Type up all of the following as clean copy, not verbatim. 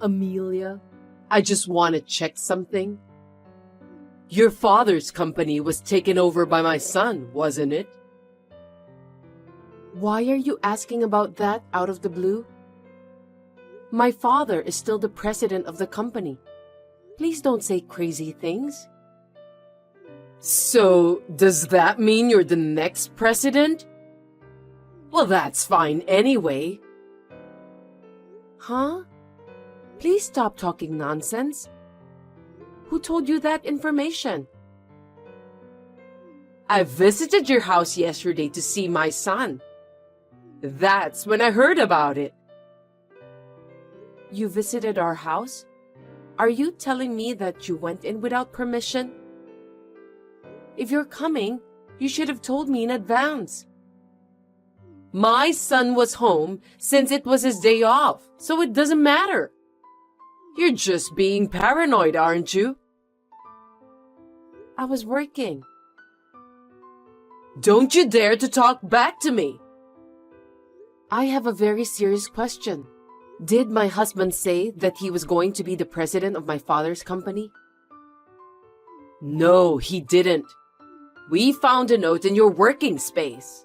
Amelia, I just want to check something. Your father's company was taken over by my son, wasn't it? Why are you asking about that out of the blue? My father is still the president of the company. Please don't say crazy things. So, does that mean you're the next president? Well, that's fine anyway. Huh? Please stop talking nonsense. Who told you that information? I visited your house yesterday to see my son. That's when I heard about it. You visited our house? Are you telling me that you went in without permission? If you're coming, you should have told me in advance. My son was home since it was his day off, so it doesn't matter. You're just being paranoid, aren't you? I was working. Don't you dare to talk back to me. I have a very serious question. Did my husband say that he was going to be the president of my father's company? No, he didn't. We found a note in your working space.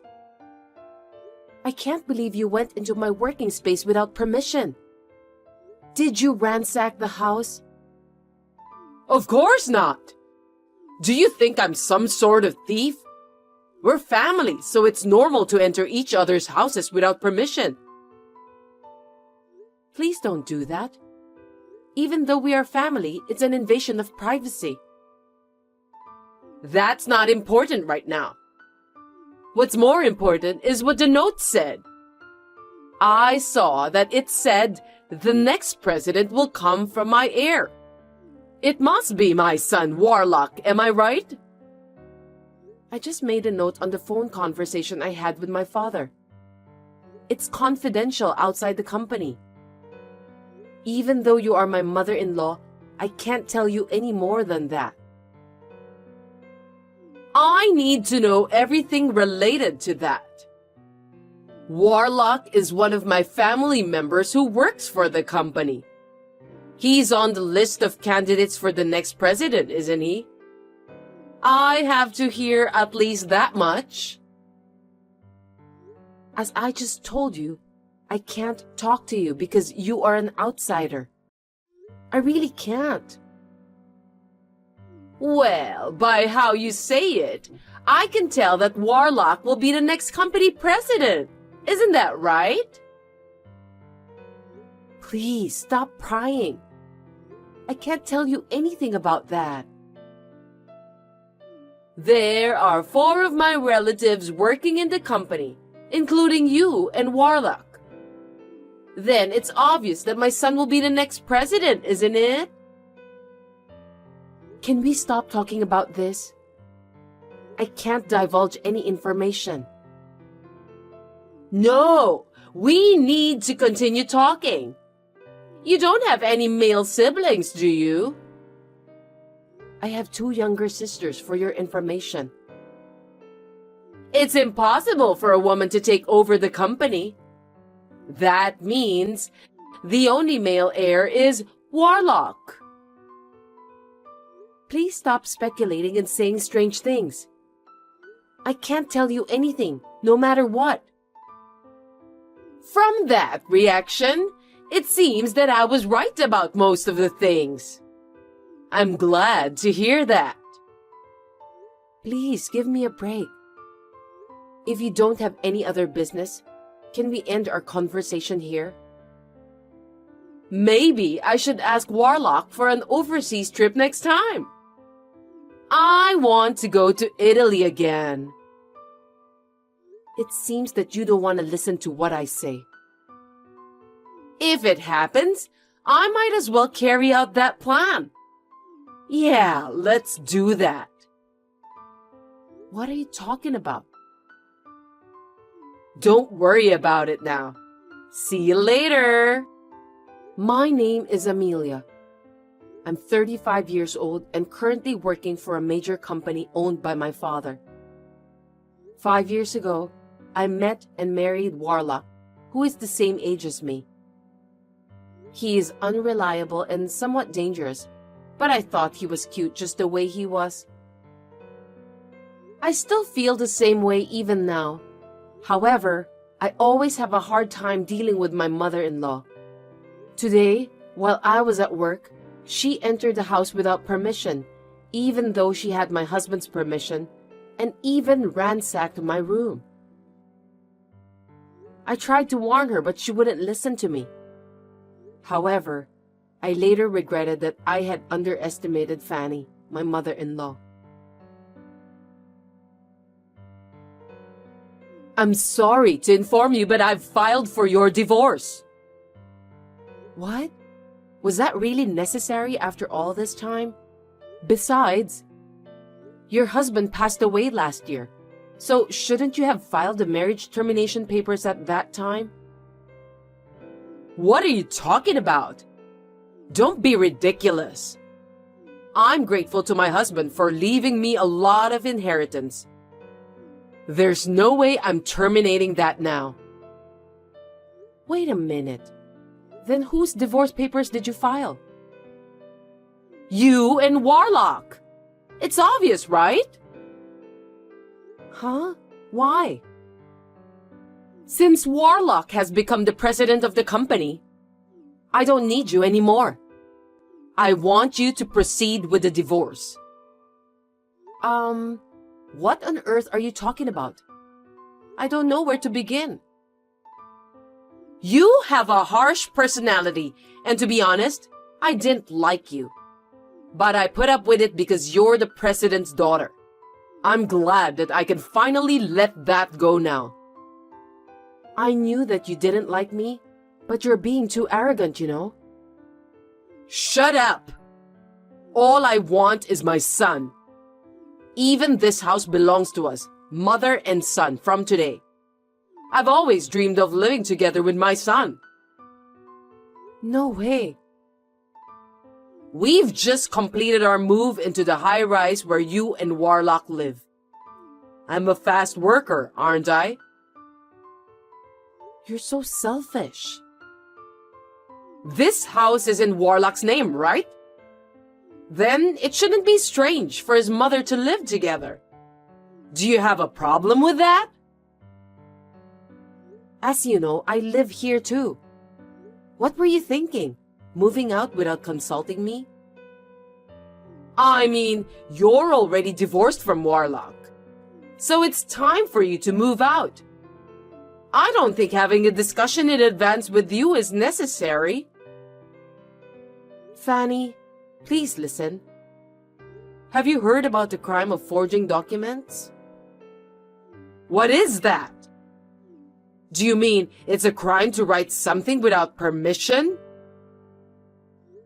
I can't believe you went into my working space without permission. Did you ransack the house? Of course not. Do you think I'm some sort of thief? We're family, so it's normal to enter each other's houses without permission. Please don't do that. Even though we are family, it's an invasion of privacy. That's not important right now. What's more important is what the note said. I saw that it said the next president will come from my heir. It must be my son, Warlock, am I right? I just made a note on the phone conversation I had with my father. It's confidential outside the company. Even though you are my mother-in-law, I can't tell you any more than that. I need to know everything related to that. Warlock is one of my family members who works for the company. He's on the list of candidates for the next president, isn't he? I have to hear at least that much. As I just told you, I can't talk to you because you are an outsider. I really can't. Well, by how you say it, I can tell that Warlock will be the next company president. Isn't that right? Please stop prying. I can't tell you anything about that. There are 4 of my relatives working in the company, including you and Warlock. Then it's obvious that my son will be the next president, isn't it? Can we stop talking about this? I can't divulge any information. No, we need to continue talking. You don't have any male siblings, do you? I have 2 younger sisters for your information. It's impossible for a woman to take over the company. That means the only male heir is Warlock. Please stop speculating and saying strange things. I can't tell you anything, no matter what. From that reaction, it seems that I was right about most of the things. I'm glad to hear that. Please give me a break. If you don't have any other business, can we end our conversation here? Maybe I should ask Warlock for an overseas trip next time. I want to go to Italy again. It seems that you don't want to listen to what I say. If it happens, I might as well carry out that plan. Yeah, let's do that. What are you talking about? Don't worry about it now. See you later. My name is Amelia. I'm 35 years old and currently working for a major company owned by my father. 5 years ago, I met and married Warlock, who is the same age as me. He is unreliable and somewhat dangerous, but I thought he was cute just the way he was. I still feel the same way even now. However, I always have a hard time dealing with my mother-in-law. Today, while I was at work, she entered the house without permission, even though she had my husband's permission, and even ransacked my room. I tried to warn her, but she wouldn't listen to me. However, I later regretted that I had underestimated Fanny, my mother-in-law. I'm sorry to inform you, but I've filed for your divorce. What? Was that really necessary after all this time? Besides, your husband passed away last year, so shouldn't you have filed the marriage termination papers at that time? What are you talking about? Don't be ridiculous. I'm grateful to my husband for leaving me a lot of inheritance. There's no way I'm terminating that now. Wait a minute. Then whose divorce papers did you file? You and Warlock. It's obvious, right? Huh? Why? Since Warlock has become the president of the company, I don't need you anymore. I want you to proceed with the divorce. What on earth are you talking about? I don't know where to begin. You have a harsh personality, and to be honest, I didn't like you. But I put up with it because you're the president's daughter. I'm glad that I can finally let that go now. I knew that you didn't like me, but you're being too arrogant, you know. Shut up! All I want is my son. Even this house belongs to us, mother and son, from today. I've always dreamed of living together with my son. No way. We've just completed our move into the high-rise where you and Warlock live. I'm a fast worker, aren't I? You're so selfish. This house is in Warlock's name, right? Then it shouldn't be strange for his mother to live together. Do you have a problem with that? As you know, I live here too. What were you thinking? Moving out without consulting me? I mean, you're already divorced from Warlock. So it's time for you to move out. I don't think having a discussion in advance with you is necessary. Fanny, please listen. Have you heard about the crime of forging documents? What is that? Do you mean it's a crime to write something without permission?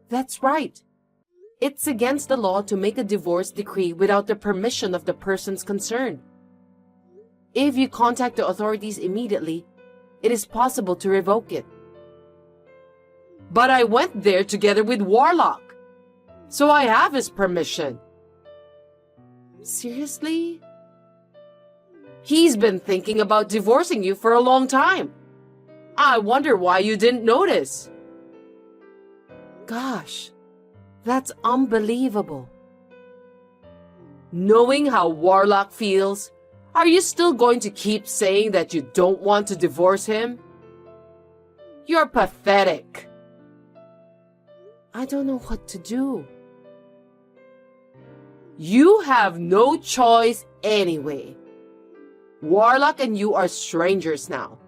That's right. It's against the law to make a divorce decree without the permission of the persons concerned. If you contact the authorities immediately, it is possible to revoke it. But I went there together with Warlock, so I have his permission. Seriously? He's been thinking about divorcing you for a long time. I wonder why you didn't notice. Gosh, that's unbelievable. Knowing how Warlock feels, are you still going to keep saying that you don't want to divorce him? You're pathetic. I don't know what to do. You have no choice anyway. Warlock and you are strangers now.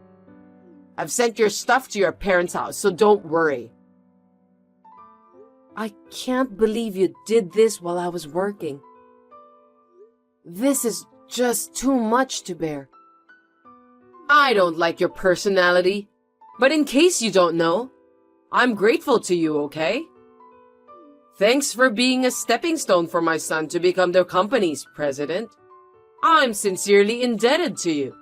I've sent your stuff to your parents' house, so don't worry. I can't believe you did this while I was working. This is just too much to bear. I don't like your personality, but in case you don't know, I'm grateful to you, okay? Thanks for being a stepping stone for my son to become the company's president. I'm sincerely indebted to you.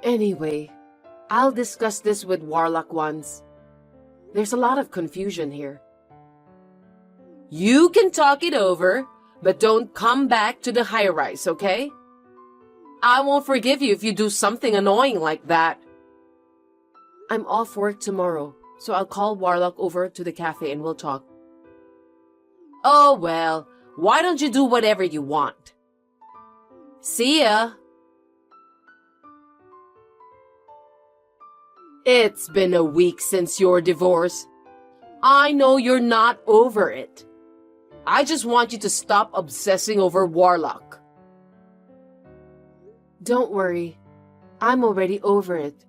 Anyway, I'll discuss this with Warlock once. There's a lot of confusion here. You can talk it over, but don't come back to the high-rise, okay? I won't forgive you if you do something annoying like that. I'm off work tomorrow, so I'll call Warlock over to the cafe and we'll talk. Oh well, why don't you do whatever you want? See ya! It's been a week since your divorce. I know you're not over it. I just want you to stop obsessing over Warlock. Don't worry. I'm already over it.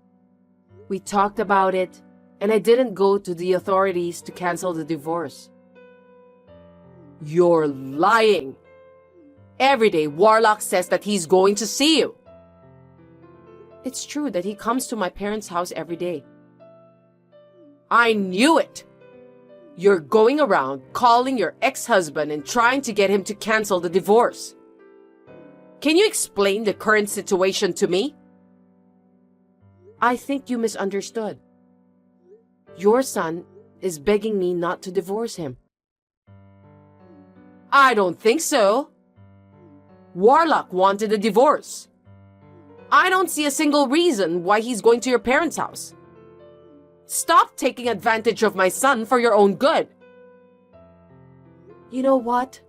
We talked about it, and I didn't go to the authorities to cancel the divorce. You're lying. Every day, Warlock says that he's going to see you. It's true that he comes to my parents' house every day. I knew it. You're going around calling your ex-husband and trying to get him to cancel the divorce. Can you explain the current situation to me? I think you misunderstood. Your son is begging me not to divorce him. I don't think so. Warlock wanted a divorce. I don't see a single reason why he's going to your parents' house. Stop taking advantage of my son for your own good. You know what?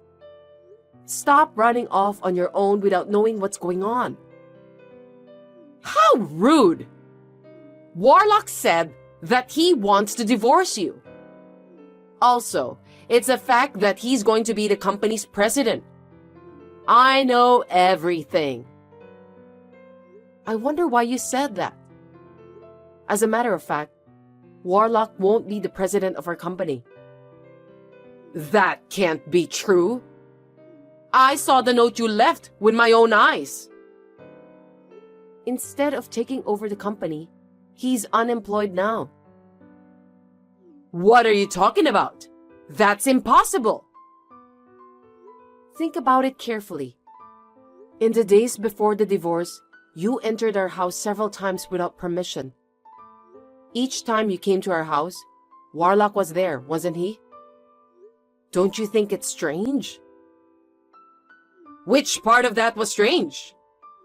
Stop running off on your own without knowing what's going on. How rude! Warlock said that he wants to divorce you. Also, it's a fact that he's going to be the company's president. I know everything. I wonder why you said that. As a matter of fact, Warlock won't be the president of our company. That can't be true. I saw the note you left with my own eyes. Instead of taking over the company, he's unemployed now. What are you talking about? That's impossible. Think about it carefully. In the days before the divorce, you entered our house several times without permission. Each time you came to our house, Warlock was there, wasn't he? Don't you think it's strange? Which part of that was strange?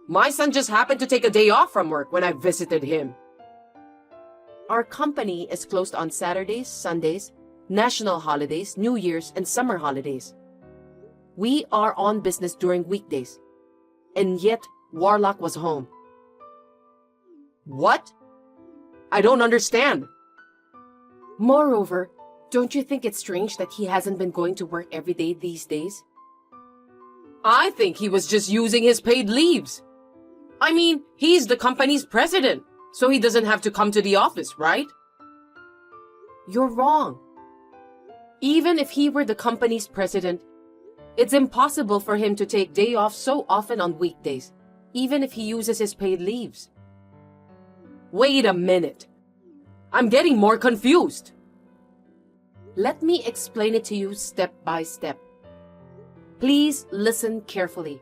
My son just happened to take a day off from work when I visited him. Our company is closed on Saturdays, Sundays, national holidays, New Year's, and summer holidays. We are on business during weekdays, and yet Warlock was home. What? I don't understand. Moreover, don't you think it's strange that he hasn't been going to work every day these days? I think he was just using his paid leaves. I mean, he's the company's president, so he doesn't have to come to the office, right? You're wrong. Even if he were the company's president, it's impossible for him to take day off so often on weekdays, even if he uses his paid leaves. Wait a minute. I'm getting more confused. Let me explain it to you step by step. Please listen carefully.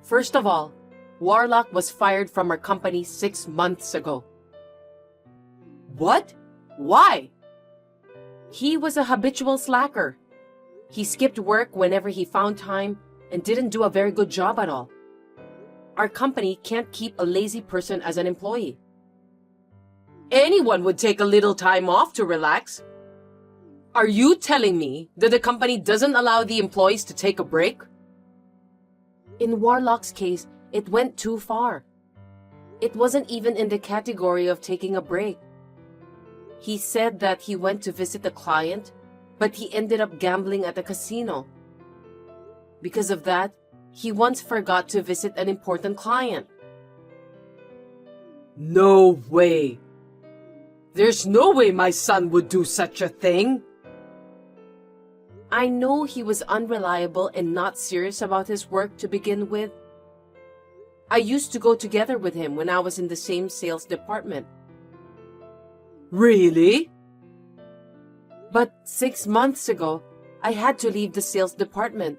First of all, Warlock was fired from our company 6 months ago. What? Why? He was a habitual slacker. He skipped work whenever he found time and didn't do a very good job at all. Our company can't keep a lazy person as an employee. Anyone would take a little time off to relax. Are you telling me that the company doesn't allow the employees to take a break? In Warlock's case, it went too far. It wasn't even in the category of taking a break. He said that he went to visit a client, but he ended up gambling at a casino. Because of that, he once forgot to visit an important client. No way! There's no way my son would do such a thing. I know he was unreliable and not serious about his work to begin with. I used to go together with him when I was in the same sales department. Really? But 6 months ago, I had to leave the sales department.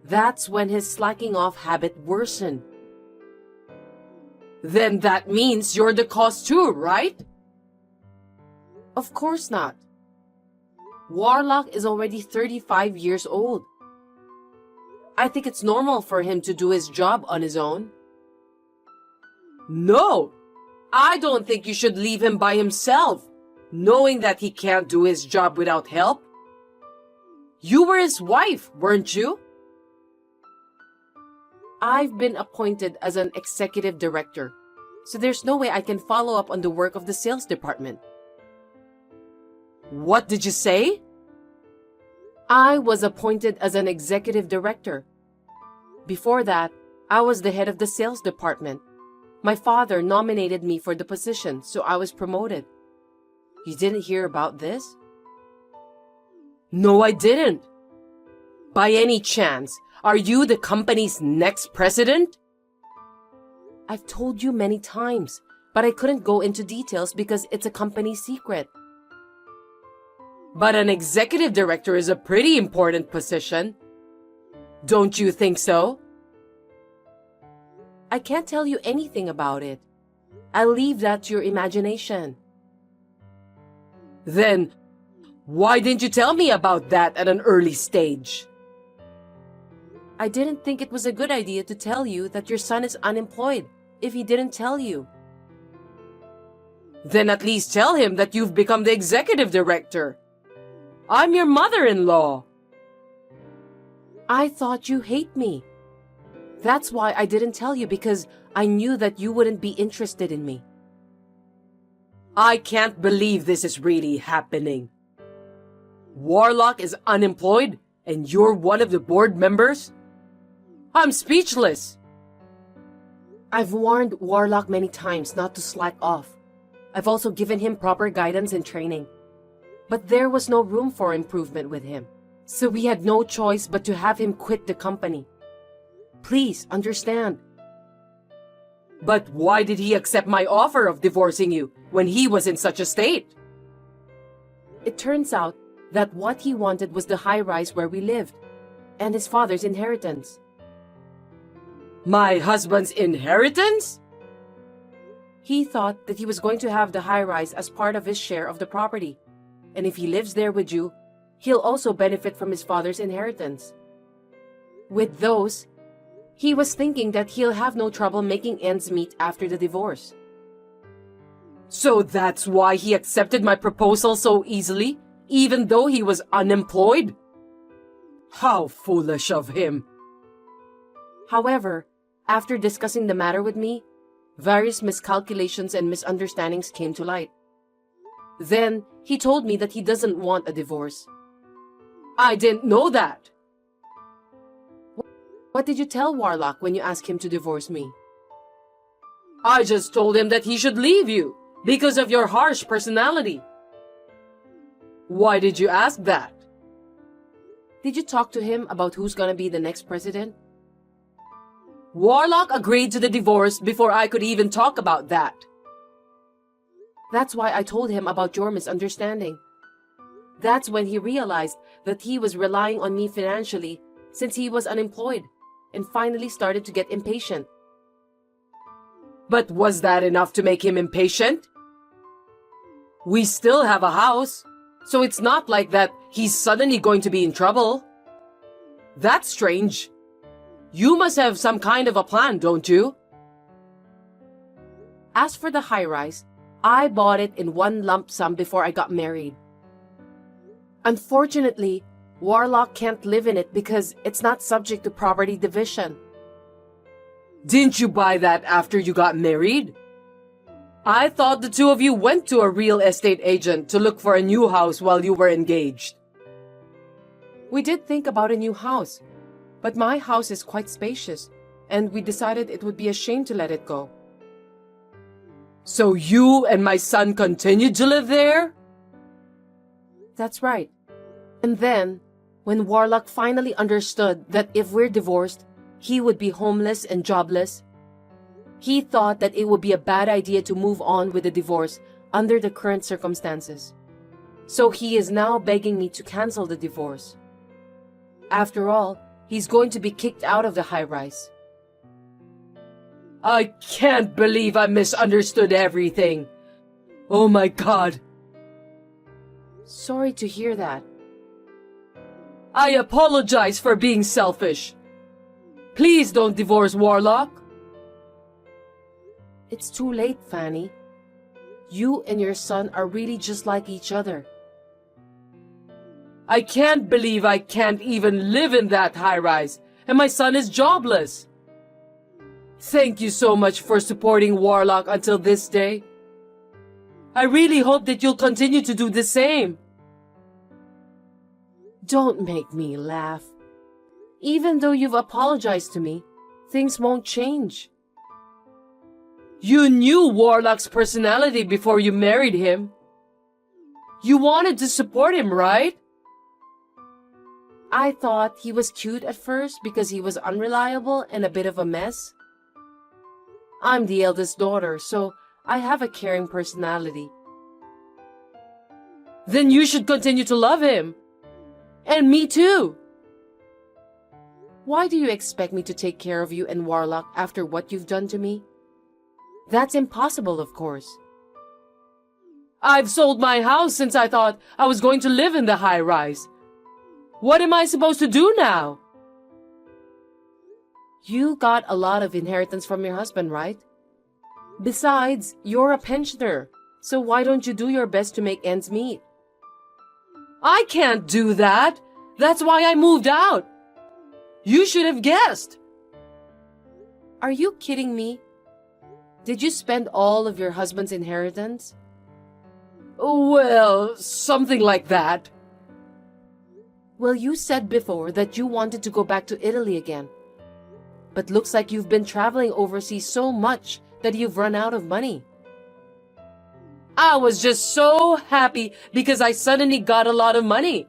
That's when his slacking off habit worsened. Then that means you're the cause too, right? Of course not. Warlock is already 35 years old. I think it's normal for him to do his job on his own. No! I don't think you should leave him by himself, knowing that he can't do his job without help. You were his wife, weren't you? I've been appointed as an executive director, so there's no way I can follow up on the work of the sales department. What did you say? I was appointed as an executive director. Before that, I was the head of the sales department. My father nominated me for the position, so I was promoted. You didn't hear about this? No, I didn't. By any chance, are you the company's next president? I've told you many times, but I couldn't go into details because it's a company secret. But an executive director is a pretty important position. Don't you think so? I can't tell you anything about it. I'll leave that to your imagination. Then, why didn't you tell me about that at an early stage? I didn't think it was a good idea to tell you that your son is unemployed if he didn't tell you. Then at least tell him that you've become the executive director. I'm your mother-in-law. I thought you hate me. That's why I didn't tell you, because I knew that you wouldn't be interested in me. I can't believe this is really happening. Warlock is unemployed and you're one of the board members? I'm speechless. I've warned Warlock many times not to slack off. I've also given him proper guidance and training. But there was no room for improvement with him, so we had no choice but to have him quit the company. Please understand. But why did he accept my offer of divorcing you when he was in such a state? It turns out that what he wanted was the high-rise where we lived, and his father's inheritance. My husband's inheritance? He thought that he was going to have the high-rise as part of his share of the property, and if he lives there with you, he'll also benefit from his father's inheritance. With those, he was thinking that he'll have no trouble making ends meet after the divorce. So that's why he accepted my proposal so easily, even though he was unemployed? How foolish of him. However, after discussing the matter with me, various miscalculations and misunderstandings came to light. Then, he told me that he doesn't want a divorce. I didn't know that. What did you tell Warlock when you asked him to divorce me? I just told him that he should leave you because of your harsh personality. Why did you ask that? Did you talk to him about who's gonna be the next president? Warlock agreed to the divorce before I could even talk about that. That's why I told him about your misunderstanding. That's when he realized that he was relying on me financially since he was unemployed, and finally started to get impatient. But was that enough to make him impatient? We still have a house, so it's not like that he's suddenly going to be in trouble. That's strange. You must have some kind of a plan, don't you? As for the high-rise, I bought it in one lump sum before I got married. Unfortunately, Warlock can't live in it because it's not subject to property division. Didn't you buy that after you got married? I thought the two of you went to a real estate agent to look for a new house while you were engaged. We did think about a new house, but my house is quite spacious, and we decided it would be a shame to let it go. So you and my son continued to live there? That's right. And then, when Warlock finally understood that if we're divorced, he would be homeless and jobless, he thought that it would be a bad idea to move on with the divorce under the current circumstances. So he is now begging me to cancel the divorce. After all, he's going to be kicked out of the high-rise. I can't believe I misunderstood everything. Oh my God. Sorry to hear that. I apologize for being selfish. Please don't divorce Warlock. It's too late, Fanny. You and your son are really just like each other. I can't believe I can't even live in that high-rise, and my son is jobless. Thank you so much for supporting Warlock until this day. I really hope that you'll continue to do the same. Don't make me laugh. Even though you've apologized to me, things won't change. You knew Warlock's personality before you married him. You wanted to support him, right? I thought he was cute at first because he was unreliable and a bit of a mess. I'm the eldest daughter, so I have a caring personality. Then you should continue to love him. And me too. Why do you expect me to take care of you and Warlock after what you've done to me? That's impossible, of course. I've sold my house since I thought I was going to live in the high-rise. What am I supposed to do now? You got a lot of inheritance from your husband, right? Besides, you're a pensioner, so why don't you do your best to make ends meet? I can't do that. That's why I moved out. You should have guessed. Are you kidding me? Did you spend all of your husband's inheritance? Well, something like that. Well, you said before that you wanted to go back to Italy again. But looks like you've been traveling overseas so much that you've run out of money. I was just so happy because I suddenly got a lot of money.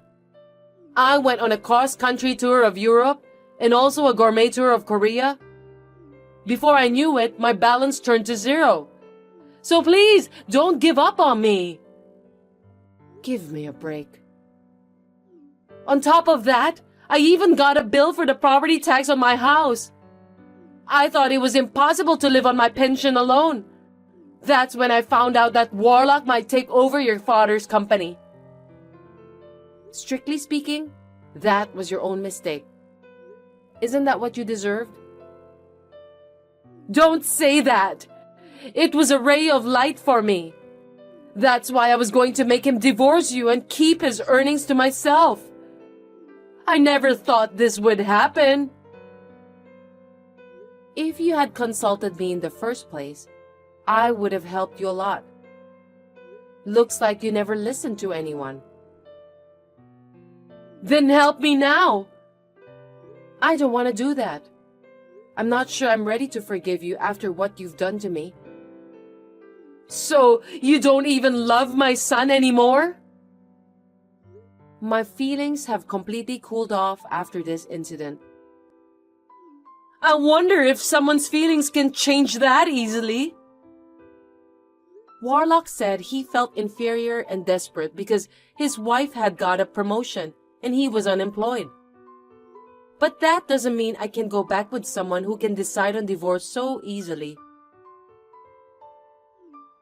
I went on a cross-country tour of Europe and also a gourmet tour of Korea. Before I knew it, my balance turned to zero. So please, don't give up on me. Give me a break. On top of that, I even got a bill for the property tax on my house. I thought it was impossible to live on my pension alone. That's when I found out that Warlock might take over your father's company. Strictly speaking, that was your own mistake. Isn't that what you deserved? Don't say that. It was a ray of light for me. That's why I was going to make him divorce you and keep his earnings to myself. I never thought this would happen. If you had consulted me in the first place, I would have helped you a lot. Looks like you never listened to anyone. Then help me now. I don't want to do that. I'm not sure I'm ready to forgive you after what you've done to me. So, you don't even love my son anymore? My feelings have completely cooled off after this incident. I wonder if someone's feelings can change that easily. Warlock said he felt inferior and desperate because his wife had got a promotion and he was unemployed. But that doesn't mean I can go back with someone who can decide on divorce so easily.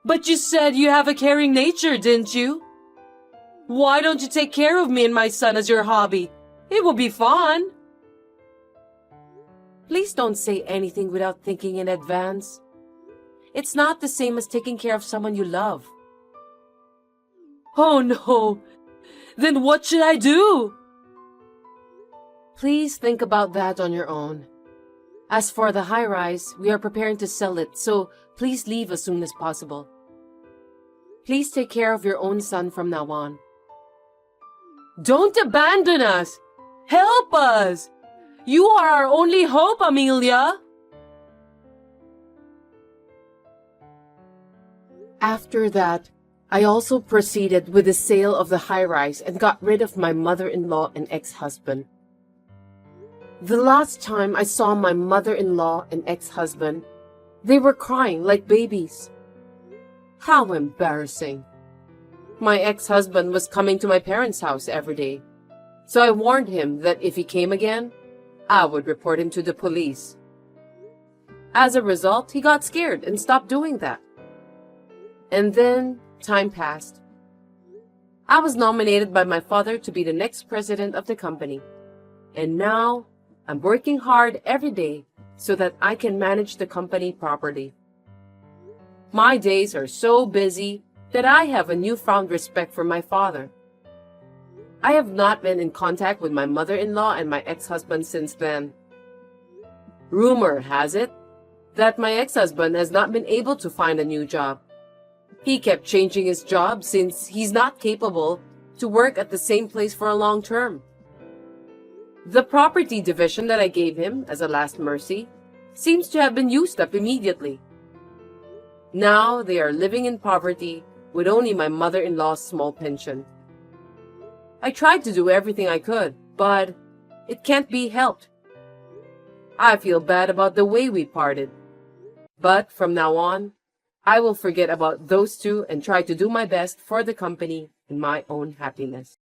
But you said you have a caring nature, didn't you? Why don't you take care of me and my son as your hobby? It will be fun. Please don't say anything without thinking in advance. It's not the same as taking care of someone you love. Oh no! Then what should I do? Please think about that on your own. As for the high-rise, we are preparing to sell it, so please leave as soon as possible. Please take care of your own son from now on. Don't abandon us! Help us! You are our only hope, Amelia! After that, I also proceeded with the sale of the high-rise and got rid of my mother-in-law and ex-husband. The last time I saw my mother-in-law and ex-husband, they were crying like babies. How embarrassing. My ex-husband was coming to my parents' house every day, so I warned him that if he came again, I would report him to the police. As a result, he got scared and stopped doing that. And then time passed. I was nominated by my father to be the next president of the company. And now, I'm working hard every day so that I can manage the company properly. My days are so busy that I have a newfound respect for my father. I have not been in contact with my mother-in-law and my ex-husband since then. Rumor has it that my ex-husband has not been able to find a new job. He kept changing his job since he's not capable to work at the same place for a long term. The property division that I gave him as a last mercy seems to have been used up immediately. Now they are living in poverty with only my mother-in-law's small pension. I tried to do everything I could, but it can't be helped. I feel bad about the way we parted. But from now on, I will forget about those two and try to do my best for the company and my own happiness.